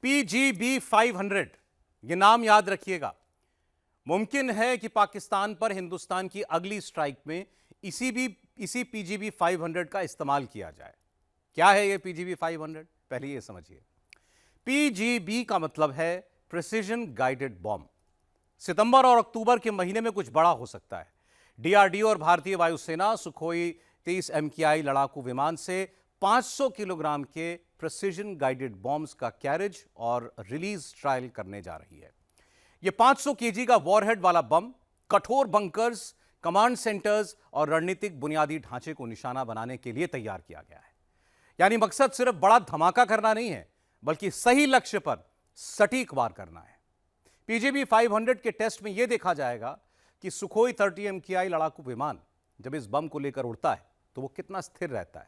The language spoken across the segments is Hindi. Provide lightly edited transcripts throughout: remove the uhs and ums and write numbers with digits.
PGB 500, ये नाम याद रखिएगा। मुमकिन है कि पाकिस्तान पर हिंदुस्तान की अगली स्ट्राइक में इसी PGB 500 का इस्तेमाल किया जाए। क्या है ये PGB 500? पहले ये समझिए। PGB का मतलब है प्रिसिजन गाइडेड बॉम्ब। सितंबर और अक्टूबर के महीने में कुछ बड़ा हो सकता है। DRDO और भारतीय वायुसेना सुखोई 23 MKI लड़ाकू विमान से 500 किलोग्राम के प्रिसिजन गाइडेड बॉम्ब्स का कैरेज और रिलीज ट्रायल करने जा रही है। यह 500 kg का वॉरहेड वाला बम कठोर बंकर्स, कमांड सेंटर्स और रणनीतिक बुनियादी ढांचे को निशाना बनाने के लिए तैयार किया गया है। यानी मकसद सिर्फ बड़ा धमाका करना नहीं है, बल्कि सही लक्ष्य पर सटीक वार करना है। PGB 500 के टेस्ट में यह देखा जाएगा कि सुखोई 30 MKI लड़ाकू विमान जब इस बम को लेकर उड़ता है तो वो कितना स्थिर रहता है,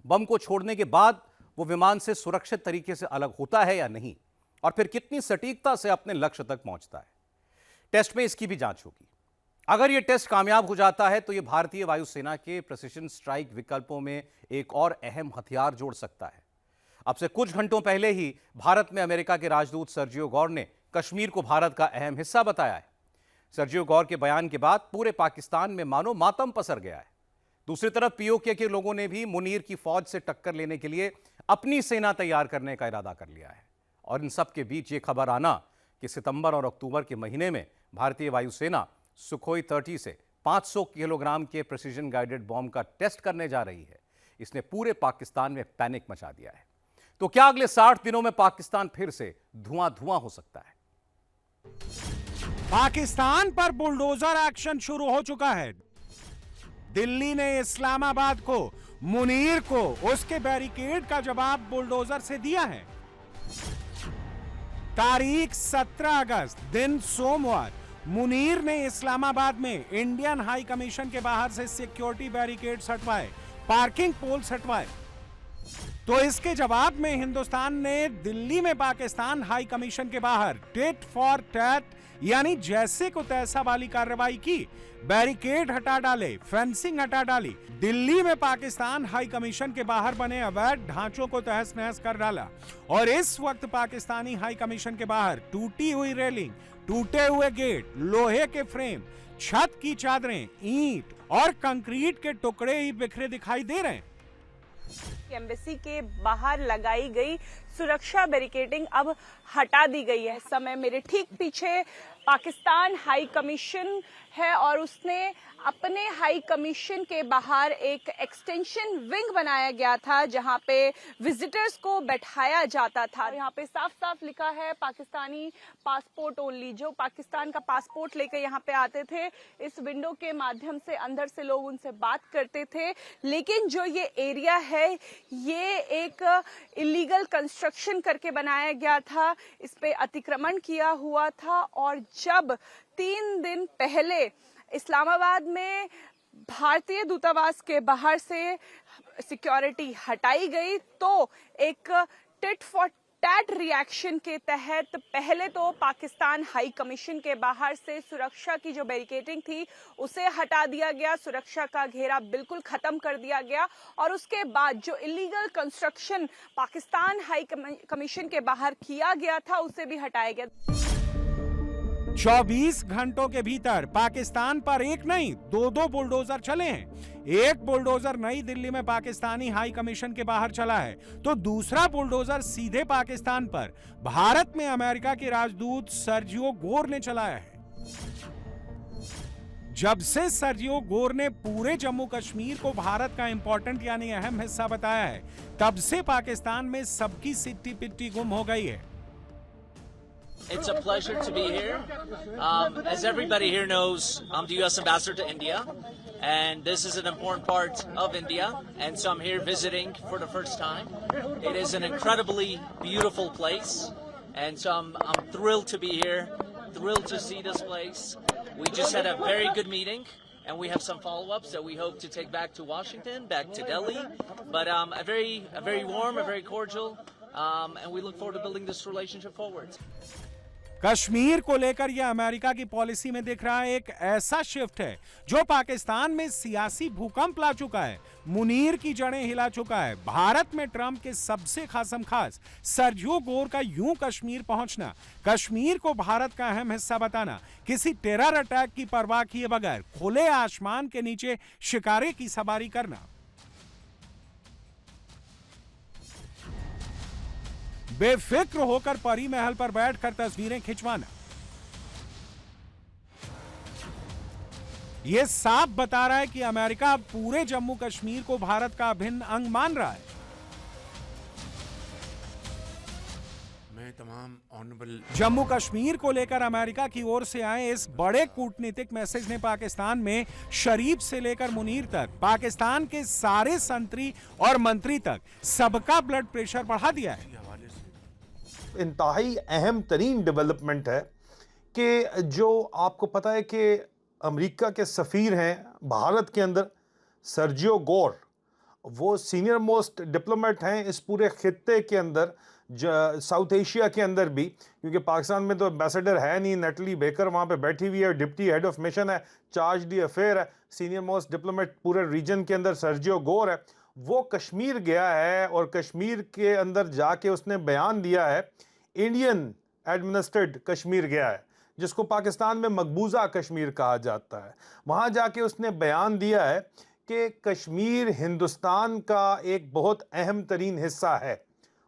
बम को छोड़ने के बाद वो विमान से सुरक्षित तरीके से अलग होता है या नहीं, और फिर कितनी सटीकता से अपने लक्ष्य तक पहुंचता है। टेस्ट में इसकी भी जांच होगी। अगर यह टेस्ट कामयाब हो जाता है तो यह भारतीय वायुसेना के प्रिसिजन स्ट्राइक विकल्पों में एक और अहम हथियार जोड़ सकता है। अब से कुछ घंटों पहले ही भारत में अमेरिका के राजदूत सर्जियो गौर ने कश्मीर को भारत का अहम हिस्सा बताया है। सर्जियो गौर के बयान के बाद पूरे पाकिस्तान में मानो मातम पसर गया है। दूसरी तरफ POK के लोगों ने भी मुनीर की फौज से टक्कर लेने के लिए अपनी सेना तैयार करने का इरादा कर लिया है। और इन सब के बीच ये खबर आना कि सितंबर और अक्टूबर के महीने में भारतीय वायुसेना सुखोई 30 से 500 किलोग्राम के प्रिसिजन गाइडेड बॉम्ब का टेस्ट करने जा रही है, इसने पूरे पाकिस्तान में पैनिक मचा दिया है। तो क्या अगले 60 दिनों में पाकिस्तान फिर से धुआं धुआं हो सकता है? पाकिस्तान पर बुलडोजर एक्शन शुरू हो चुका है। दिल्ली ने इस्लामाबाद को, मुनीर को उसके बैरिकेड का जवाब बुलडोजर से दिया है। तारीख 17 अगस्त दिन सोमवार मुनीर ने इस्लामाबाद में इंडियन हाई कमीशन के बाहर से सिक्योरिटी बैरिकेड हटवाए, पार्किंग पोल्स हटवाए। तो इसके जवाब में हिंदुस्तान ने दिल्ली में पाकिस्तान हाई कमीशन के बाहर टिट फॉर टैट यानी जैसे को तैसा वाली कार्रवाई की। बैरिकेड हटा डाले, फेंसिंग हटा डाली। दिल्ली में पाकिस्तान हाई कमीशन के बाहर बने अवैध ढांचों को तहस नहस कर डाला। और इस वक्त पाकिस्तानी हाई कमीशन के बाहर टूटी हुई रेलिंग, टूटे हुए गेट, लोहे के फ्रेम, छत की चादरें, ईंट और कंक्रीट के टुकड़े ही बिखरे दिखाई दे रहे हैं। एम्बेसी के बाहर लगाई गई सुरक्षा बैरिकेडिंग अब हटा दी गई है। इस समय मेरे ठीक पीछे पाकिस्तान हाई कमीशन है और उसने अपने हाई कमीशन के बाहर एक एक्सटेंशन विंग बनाया गया था जहां पे विजिटर्स को बैठाया जाता था। यहाँ पे साफ साफ लिखा है पाकिस्तानी पासपोर्ट ओनली। जो पाकिस्तान का पासपोर्ट लेकर यहाँ पे आते थे, इस विंडो के माध्यम से अंदर से लोग उनसे बात करते थे। लेकिन जो ये एरिया है ये एक इलीगल कंस्ट्रक्शन करके बनाया गया था, इस पे अतिक्रमण किया हुआ था। और जब 3 दिन पहले इस्लामाबाद में भारतीय दूतावास के बाहर से सिक्योरिटी हटाई गई तो एक टिट फॉर टैट रिएक्शन के तहत पहले तो पाकिस्तान हाई कमीशन के बाहर से सुरक्षा की जो बैरिकेडिंग थी उसे हटा दिया गया, सुरक्षा का घेरा बिल्कुल खत्म कर दिया गया। और उसके बाद जो illegal construction Pakistan high commission के बाहर किया गया था उसे भी हटाया गया। 24 घंटों के भीतर पाकिस्तान पर एक नहीं 2 बुलडोजर चले हैं। एक बुलडोजर नई दिल्ली में पाकिस्तानी हाई कमीशन के बाहर चला है तो दूसरा बुलडोजर सीधे पाकिस्तान पर भारत में अमेरिका के राजदूत सर्जियो गौर ने चलाया है। जब से सर्जियो गौर ने पूरे जम्मू कश्मीर को भारत का इंपॉर्टेंट यानी अहम हिस्सा बताया है, तब से पाकिस्तान में सबकी सिट्टी पिट्टी गुम हो गई है। It's a pleasure to be here. As everybody here knows, I'm the U.S. Ambassador to India, and this is an important part of India, and so I'm here visiting for the first time. It is an incredibly beautiful place, and so I'm thrilled to be here, thrilled to see this place. We just had a very good meeting, and we have some follow-ups that we hope to take back to Washington, back to Delhi, but a very warm, a very cordial, and we look forward to building this relationship forward. Kashmir को लेकर यह अमेरिका की पॉलिसी में दिख रहा एक ऐसा शिफ्ट है जो पाकिस्तान में सियासी भूकंप ला चुका है, मुनीर की जड़ें हिला चुका है। भारत में ट्रंप के सबसे खासम खास सर्जियो गोर का यूं कश्मीर पहुंचना, कश्मीर को भारत का अहम हिस्सा बताना, किसी टेरर अटैक की परवाह किए बगैर खुले आसमान के नीचे शिकारे की सवारी करना, बेफिक्र होकर परी महल पर बैठकर तस्वीरें खिंचवाना, यह साफ बता रहा है कि अमेरिका अब पूरे जम्मू कश्मीर को भारत का अभिन्न अंग मान रहा है। मैं तमाम ऑनरेबल जम्मू कश्मीर को लेकर अमेरिका की ओर से आए इस बड़े कूटनीतिक मैसेज ने पाकिस्तान में शरीफ से लेकर मुनीर तक, पाकिस्तान के सारे संतरी और मंत्री तक सबका ब्लड प्रेशर बढ़ा दिया है। इंतहाई अहम तरीन डेवलपमेंट है कि जो आपको पता है कि अमेरिका के सफ़ीर हैं भारत के अंदर, सर्जियो गोर, वो सीनियर मोस्ट डिप्लोमेट हैं इस पूरे खित्ते के अंदर, साउथ एशिया के अंदर भी, क्योंकि पाकिस्तान में तो एम्बेसडर है नहीं। नेटली बेकर वहाँ पे बैठी हुई है, डिप्टी हेड ऑफ मिशन है, चार्ज दी अफेयर है, सीनियर मोस्ट डिप्लोमेट पूरे रीजन के अंदर सर्जियो गोर है। वो कश्मीर गया है और कश्मीर के अंदर जाके उसने बयान दिया है, इंडियन एडमिनिस्ट्रेड कश्मीर गया है, जिसको पाकिस्तान में मकबूजा कश्मीर कहा जाता है। वहाँ जाके उसने बयान दिया है कि कश्मीर हिंदुस्तान का एक बहुत अहम तरीन हिस्सा है।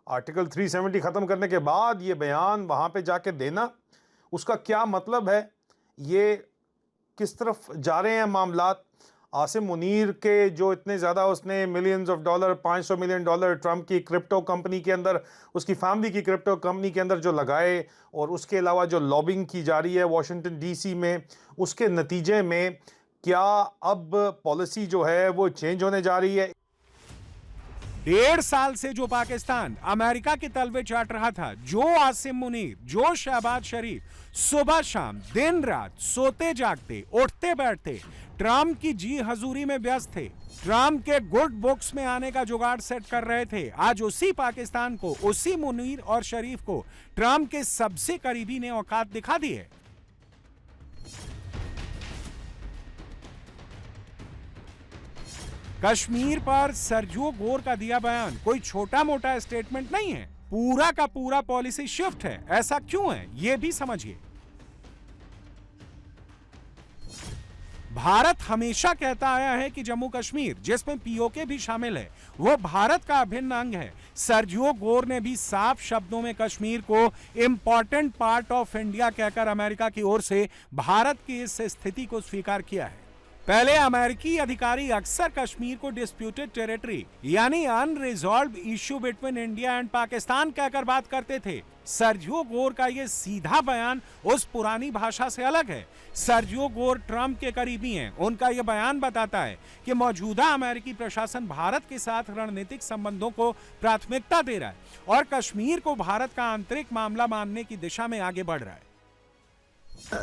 आर्टिकल 370 ख़त्म करने के बाद ये बयान वहाँ पे जाके देना, उसका क्या मतलब है, ये किस तरफ जा रहे हैं मामलात। आसिम मुनीर के जो इतने ज़्यादा उसने millions of dollar, $500 million Trump की क्रिप्टो कंपनी के अंदर, उसकी फैमिली की क्रिप्टो कंपनी के अंदर जो लगाए, और उसके अलावा जो लॉबिंग की जा रही है वॉशिंगटन डीसी में, उसके नतीजे में क्या अब पॉलिसी जो है वो चेंज होने जा रही है। 1.5 साल से जो पाकिस्तान अमेरिका के तलवे चाट रहा था, जो आसिम मुनीर, जो शहबाज शरीफ सुबह शाम दिन रात सोते जागते उठते बैठते ट्रंप की जी हजूरी में व्यस्त थे, ट्रंप के गुड बुक्स में आने का जुगाड़ सेट कर रहे थे, आज उसी पाकिस्तान को, उसी मुनीर और शरीफ को ट्रंप के सबसे करीबी ने औकात दिखा दी है। कश्मीर पर सर्जियो गोर का दिया बयान कोई छोटा मोटा स्टेटमेंट नहीं है, पूरा का पूरा पॉलिसी शिफ्ट है। ऐसा क्यों है ये भी समझिए। भारत हमेशा कहता आया है कि जम्मू कश्मीर, जिसमें पीओके भी शामिल है, वो भारत का अभिन्न अंग है। सर्जियो गोर ने भी साफ शब्दों में कश्मीर को इंपॉर्टेंट पार्ट ऑफ इंडिया कहकर अमेरिका की ओर से भारत की इस स्थिति को स्वीकार किया है। पहले अमेरिकी अधिकारी अक्सर कश्मीर को डिस्प्यूटेड टेरिटरी यानी unresolved issue between India and Pakistan कहकर बात करते थे। सर्जियो गोर का यह सीधा बयान उस पुरानी भाषा से अलग है। सर्जियो गोर ट्रंप के करीबी हैं। उनका यह बयान बताता है कि मौजूदा अमेरिकी प्रशासन भारत के साथ रणनीतिक संबंधों को प्राथमिकता दे रहा है और कश्मीर को भारत का आंतरिक मामला मानने की दिशा में आगे बढ़ रहा है।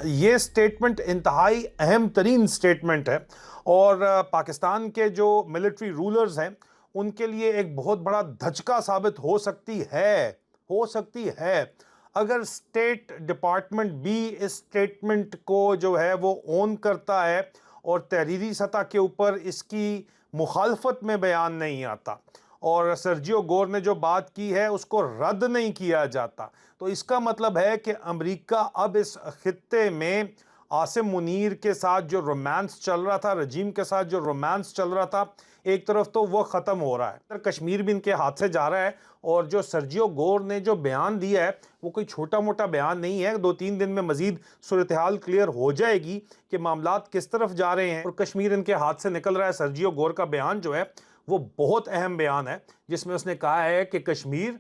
ये स्टेटमेंट इंतहाई अहम तरीन स्टेटमेंट है और पाकिस्तान के जो मिलिट्री रूलर्स हैं उनके लिए एक बहुत बड़ा धचका साबित हो सकती है अगर स्टेट डिपार्टमेंट भी इस स्टेटमेंट को जो है वो ओन करता है और तहरीरी सतह के ऊपर इसकी मुखालफत में बयान नहीं आता और सर्जियो गोर ने जो बात की है उसको रद्द नहीं किया जाता। तो इसका मतलब है कि अमेरिका अब इस खित्ते में आसिम मुनीर के साथ जो रोमांस चल रहा था, रजीम के साथ जो रोमांस चल रहा था, एक तरफ तो वो ख़त्म हो रहा है, कश्मीर भी इनके हाथ से जा रहा है। और जो सर्जियो गोर ने जो बयान दिया है वो कोई छोटा मोटा बयान नहीं है। 2-3 दिन में मजीद सूरत हाल क्लियर हो जाएगी कि मामलात किस तरफ जा रहे हैं और कश्मीर इनके हाथ से निकल रहा है। सर्जियो गोर का बयान जो है वो बहुत अहम बयान है जिसमें उसने कहा है कि कश्मीर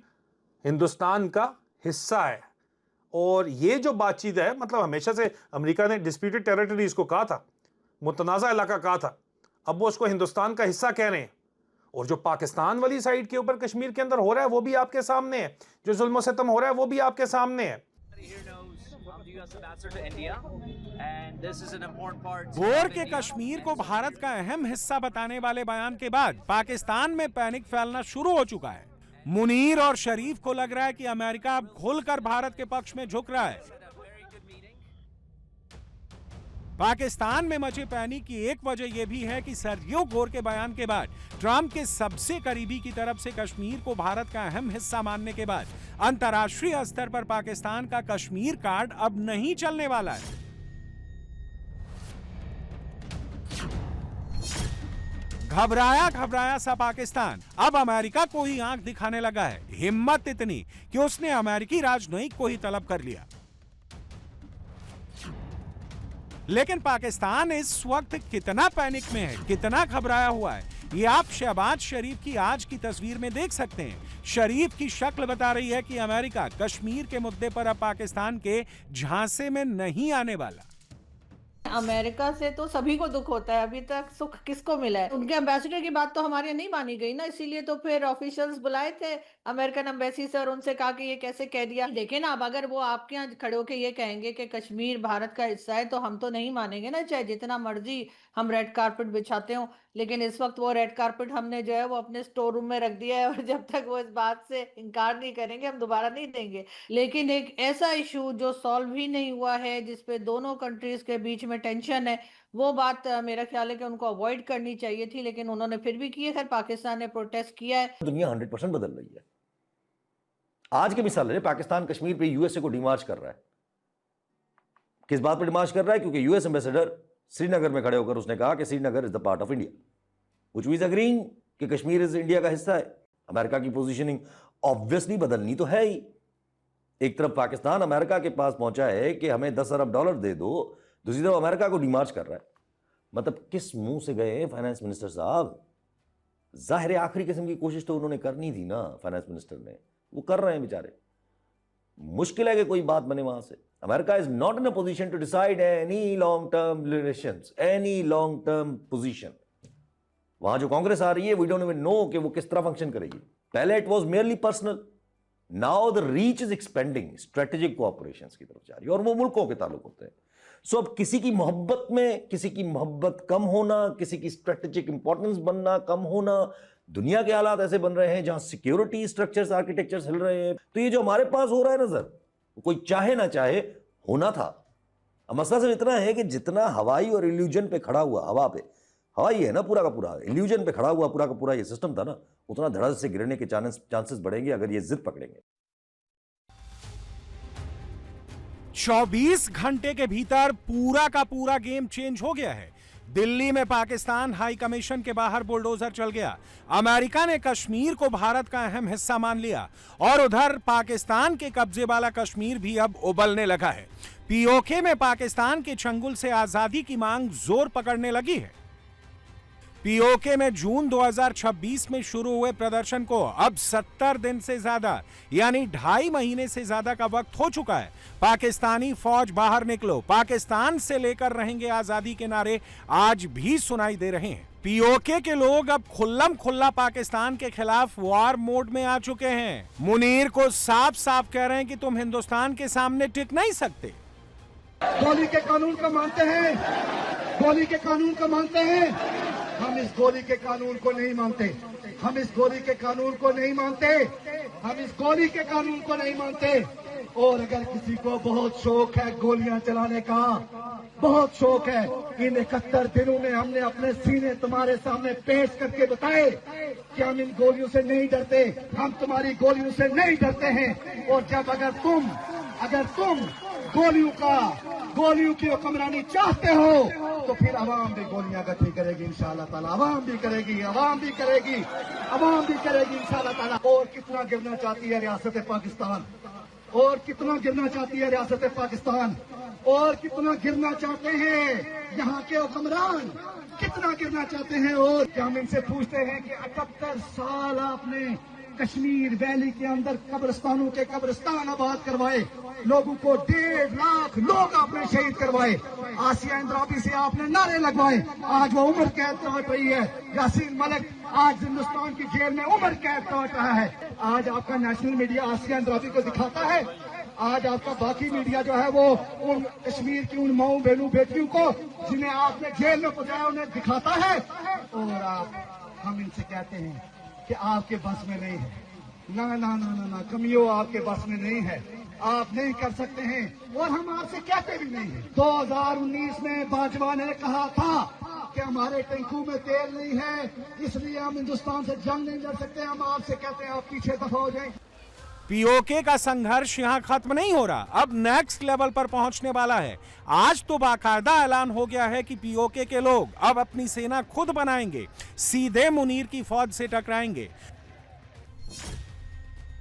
हिंदुस्तान का हिस्सा है। और ये जो बातचीत है, मतलब हमेशा से अमेरिका ने डिस्प्यूटेड टेरिटरी इसको कहा था, मुतनाज़ा इलाका कहा था, अब वो उसको हिंदुस्तान का हिस्सा कह रहे हैं। और जो पाकिस्तान वाली साइड के ऊपर कश्मीर के अंदर हो रहा है वो भी आपके सामने है, जो जुल्म सितम हो रहा है वो भी आपके सामने है। गोर के कश्मीर को भारत का अहम हिस्सा बताने वाले बयान के बाद पाकिस्तान में पैनिक फैलना शुरू हो चुका है। मुनीर और शरीफ को लग रहा है कि अमेरिका अब खुलकर भारत के पक्ष में झुक रहा है। पाकिस्तान में मचे पैनिक की एक वजह यह भी है कि सर्जियो गोर के बयान के बाद ट्रंप के सबसे करीबी की तरफ से कश्मीर को भारत का अहम हिस्सा मानने के बाद अंतर्राष्ट्रीय स्तर पर पाकिस्तान का कश्मीर कार्ड अब नहीं चलने वाला है। घबराया सा पाकिस्तान अब अमेरिका को ही आंख दिखाने लगा है। हिम्मत इतनी कि उसने अमेरिकी राजनयिक को ही तलब कर लिया। लेकिन पाकिस्तान इस वक्त कितना पैनिक में है, कितना घबराया हुआ है, ये आप शहबाज शरीफ की आज की तस्वीर में देख सकते हैं। शरीफ की शक्ल बता रही है कि अमेरिका कश्मीर के मुद्दे पर अब पाकिस्तान के झांसे में नहीं आने वाला। अमेरिका से तो सभी को दुख होता है, अभी तक सुख किसको मिला है? उनके एम्बेसडर की बात तो हमारे यहाँ नहीं मानी गई ना, इसीलिए तो फिर ऑफिशियल्स बुलाए थे अमेरिकन एम्बेसी से और उनसे कहा कि ये कैसे कह दिया। देखिए ना, अब अगर वो आपके यहाँ खड़े होके ये कहेंगे कि कश्मीर भारत का हिस्सा है तो हम तो नहीं मानेंगे ना, चाहे जितना मर्जी हम रेड कारपेट बिछाते हो। लेकिन इस वक्त वो रेड कारपेट हमने जो है वो अपने स्टोर रूम में रख दिया है और जब तक वो इस बात से इनकार नहीं करेंगे हम दोबारा नहीं देंगे। लेकिन एक ऐसा इशू जो सॉल्व ही नहीं हुआ है, जिसपे दोनों कंट्रीज के बीच में टेंशन है, वो बात मेरा ख्याल है कि उनको अवॉइड करनी चाहिए थी, लेकिन उन्होंने फिर भी की है। खैर पाकिस्तान ने प्रोटेस्ट किया है। दुनिया 100% बदल रही है। आज की मिसाल है, पाकिस्तान कश्मीर पे यूएसए को डिमार्च कर रहा है। किस बात पर डिमार्च कर रहा है? क्योंकि यूएस एम्बेसडर श्रीनगर में खड़े होकर उसने कहा कि Srinagar is the part of India, which we agreeing कि कश्मीर इज इंडिया का हिस्सा है। अमेरिका की पोजीशनिंग ऑब्वियसली बदलनी तो है ही। एक तरफ पाकिस्तान अमेरिका के पास पहुंचा है कि हमें 10 अरब डॉलर दे दो, दूसरी तरफ अमेरिका को डिमार्च कर रहा है। मतलब किस मुंह से गए फाइनेंस मिनिस्टर साहब? जाहिर आखिरी किस्म की कोशिश तो उन्होंने करनी थी ना, फाइनेंस मिनिस्टर ने, वो कर रहे हैं बेचारे। मुश्किल है कि कोई बात बने वहां से। America is not in a position to decide any long term relations, any long term position. वहां जो कांग्रेस आ रही है, वी डोंट इवन नो कि वो किस तरह फंक्शन करेगी। पहले it was merely personal, now the reach is expanding, strategic cooperations की तरफ जा रही है और वो मुल्कों के ताल्लुक होते हैं। सो अब किसी की मोहब्बत में किसी की मोहब्बत कम होना, किसी की स्ट्रेटेजिक इंपॉर्टेंस बनना कम होना, दुनिया के हालात ऐसे बन रहे हैं जहां सिक्योरिटी स्ट्रक्चर्स, आर्किटेक्चर्स हिल रहे हैं। तो ये जो हमारे पास हो रहा है नजर, कोई चाहे ना चाहे होना था। अब मसला सिर्फ इतना है कि जितना हवाई और इल्यूजन पे खड़ा हुआ, हवा पे हवाई है ना पूरा का पूरा, इल्यूजन पे खड़ा हुआ पूरा का पूरा ये सिस्टम था ना, उतना धड़ से गिरने के चांसेस बढ़ेंगे अगर ये जिद पकड़ेंगे। 24 घंटे के भीतर पूरा का पूरा गेम चेंज हो गया है। दिल्ली में पाकिस्तान हाई कमीशन के बाहर बुलडोजर चल गया। अमेरिका ने कश्मीर को भारत का अहम हिस्सा मान लिया और उधर पाकिस्तान के कब्जे वाला कश्मीर भी अब उबलने लगा है। पीओके में पाकिस्तान के चंगुल से आजादी की मांग जोर पकड़ने लगी है। पीओके में जून 2026 में शुरू हुए प्रदर्शन को अब 70 दिन से ज्यादा यानी 2.5 महीने से ज्यादा का वक्त हो चुका है। पाकिस्तानी फौज बाहर निकलो, पाकिस्तान से लेकर रहेंगे आजादी के नारे आज भी सुनाई दे रहे हैं। पीओके के लोग अब खुल्लम खुल्ला पाकिस्तान के खिलाफ वॉर मोड में आ चुके हैं। मुनीर को साफ साफ कह रहे हैं कि तुम हिंदुस्तान के सामने टिक नहीं सकते। गोली के कानून को मानते हैं, गोली के कानून को मानते हैं। हम इस गोली के कानून को नहीं मानते, हम इस गोली के कानून को नहीं मानते, हम इस गोली के कानून को नहीं मानते। और अगर किसी को बहुत शौक है गोलियां चलाने का, बहुत शौक है, इन 71 दिनों में हमने अपने सीने तुम्हारे सामने पेश करके बताए कि हम इन गोलियों से नहीं डरते, हम तुम्हारी गोलियों से नहीं डरते हैं। और जब अगर तुम गोलियों की हुक्मरानी चाहते हो तो फिर अवाम भी गोलियां इकट्ठी करेगी इंशाअल्लाह ताला, अवाम भी करेगी इंशाअल्लाह ताला। और कितना गिरना चाहती है रियासत पाकिस्तान, और कितना गिरना चाहती है रियासत पाकिस्तान, और कितना गिरना चाहते हैं यहाँ के हुक्मरान, कितना गिरना चाहते हैं। और क्या हम इनसे पूछते हैं कि 78 साल आपने कश्मीर वैली के अंदर कब्रिस्तानों के कब्रिस्तान आबाद करवाए, लोगों को 1.5 लाख लोग आपने शहीद करवाए, आसिया इंद्राबी से आपने नारे लगवाए, आज वो उम्र कैद काट रही है। यासीन मलिक आज हिंदुस्तान की जेल में उम्र कैद काट रहा है। आज आपका नेशनल मीडिया आसिया इंद्राबी को दिखाता है, आज आपका बाकी मीडिया जो है वो उन कश्मीर की उन माओ बहनों बेटियों को जिन्हें आपने जेल में पहुंचाया उन्हें दिखाता है। और हम इनसे कहते हैं कि आपके बस में नहीं है, ना कमियों आपके बस में नहीं है। आप नहीं कर सकते हैं और हम आपसे कहते भी नहीं हैं। 2019 में बाजवा ने कहा था कि हमारे टैंकों में तेल नहीं है, इसलिए हम हिंदुस्तान से जंग नहीं लड़ सकते। हम आपसे कहते हैं आप पीछे दफा हो जाएं। पीओके का संघर्ष यहां खत्म नहीं हो रहा, अब नेक्स्ट लेवल पर पहुंचने वाला है। आज तो बाकायदा ऐलान हो गया है कि पीओके के लोग अब अपनी सेना खुद बनाएंगे, सीधे मुनीर की फौज से टकराएंगे।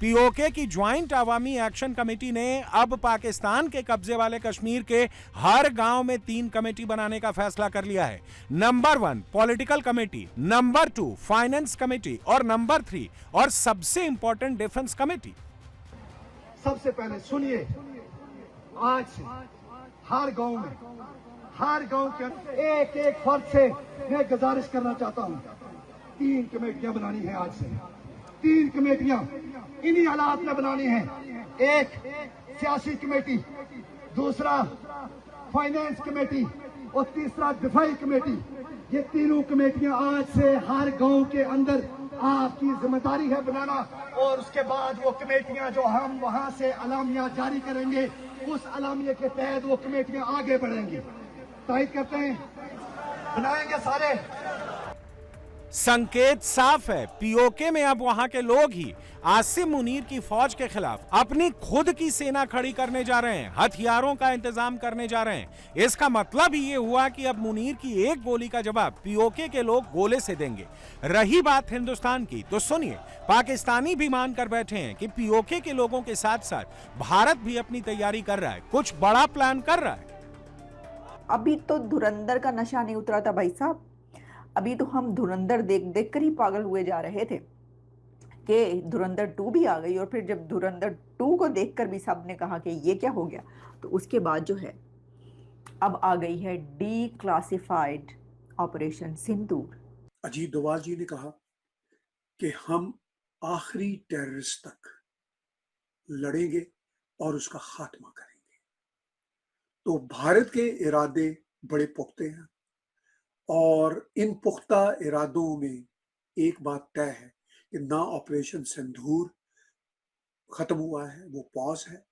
पीओके की ज्वाइंट अवामी एक्शन कमेटी ने अब पाकिस्तान के कब्जे वाले कश्मीर के हर गांव में 3 कमेटी बनाने का फैसला कर लिया है। Number 1 political committee, number 2 finance committee और नंबर 3 और सबसे इंपॉर्टेंट डिफेंस कमेटी। सबसे पहले सुनिए, आज से हर गांव के एक एक फर्द से मैं गुजारिश करना चाहता हूं, 3 कमेटियां बनानी है। आज से 3 कमेटियां इन्हीं हालात में बनानी है। एक सियासी कमेटी, दूसरा फाइनेंस कमेटी और तीसरा दिफाई कमेटी। ये तीनों कमेटियां आज से हर गांव के अंदर आपकी जिम्मेदारी है बनाना, और उसके बाद वो कमेटियां जो हम वहां से अलामिया जारी करेंगे, उस अलामिया के तहत वो कमेटियां आगे बढ़ेंगी। तायद करते हैं, बनाएंगे सारे। संकेत साफ है, पीओके में अब वहां के लोग ही आसिम मुनीर की फौज के खिलाफ अपनी खुद की सेना खड़ी करने जा रहे हैं, हथियारों का इंतजाम करने जा रहे हैं। इसका मतलब ही ये हुआ कि अब मुनीर की एक गोली का जवाब पीओके के लोग गोले से देंगे। रही बात हिंदुस्तान की, तो सुनिए, पाकिस्तानी भी मानकर बैठे हैं कि पीओके के लोगों के साथ साथ भारत भी अपनी तैयारी कर रहा है, कुछ बड़ा प्लान कर रहा है। अभी तो धुरंधर का नशा नहीं उतरा था भाई साहब। अभी तो हम धुरंधर देख देख कर ही पागल हुए जा रहे थे कि धुरंधर 2 भी आ गई, और फिर जब धुरंधर 2 को देखकर भी सब ने कहा कि ये क्या हो गया, तो उसके बाद जो है अब आ गई है डीक्लासिफाइड ऑपरेशन सिंदूर। अजीत डोभाल जी ने कहा कि हम आखिरी टेररिस्ट तक लड़ेंगे और उसका खात्मा करेंगे। तो भारत के इरादे बड़े पुख्ते हैं, और इन पुख्ता इरादों में एक बात तय है कि ना ऑपरेशन सिंदूर खत्म हुआ है, वो पॉज है,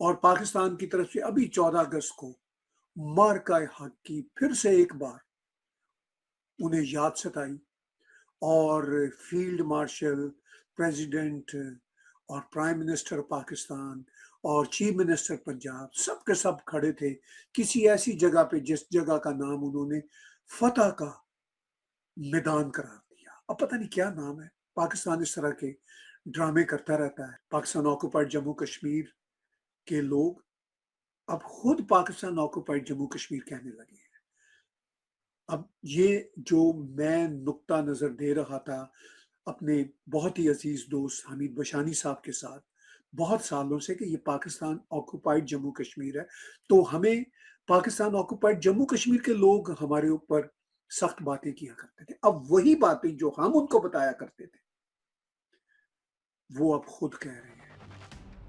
और पाकिस्तान की तरफ से अभी 14 अगस्त को मार्का हक की फिर से एक बार उन्हें याद सताई, और फील्ड मार्शल, प्रेसिडेंट और प्राइम मिनिस्टर पाकिस्तान और चीफ मिनिस्टर पंजाब सब के सब खड़े थे किसी ऐसी जगह पे जिस जगह का नाम उन्होंने फतह का मैदान करार दिया। अब पता नहीं क्या नाम है। पाकिस्तान इस तरह के ड्रामे करता रहता है। पाकिस्तान ऑक्युपाइड जम्मू कश्मीर के लोग अब खुद पाकिस्तान ऑक्युपाइड जम्मू कश्मीर कहने लगे हैं। अब ये जो मैं नुक्ता नजर दे रहा था अपने बहुत ही अजीज दोस्त हमीद बशानी साहब के साथ बहुत सालों से कि ये पाकिस्तान ऑक्युपाइड जम्मू कश्मीर है, तो हमें पाकिस्तान ऑक्युपाइड जम्मू कश्मीर के लोग हमारे ऊपर सख्त बातें किया करते थे। अब वही बातें जो हम उनको बताया करते थे वो अब खुद कह रहे हैं।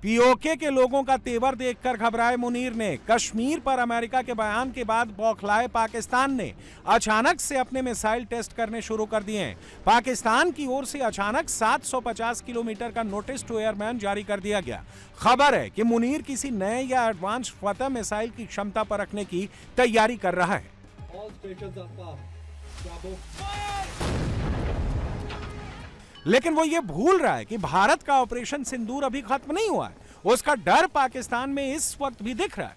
पीओके के लोगों का तेवर देखकर घबराए मुनीर ने, कश्मीर पर अमेरिका के बयान के बाद बौखलाए पाकिस्तान ने अचानक से अपने मिसाइल टेस्ट करने शुरू कर दिए हैं। पाकिस्तान की ओर से अचानक 750 किलोमीटर का नोटिस टू एयरमैन जारी कर दिया गया। खबर है कि मुनीर किसी नए या एडवांस फतह मिसाइल की क्षमता पर रखने की तैयारी कर रहा है। लेकिन वो ये भूल रहा है कि भारत का ऑपरेशन सिंदूर अभी खत्म नहीं हुआ है। उसका डर पाकिस्तान में इस वक्त भी दिख रहा है।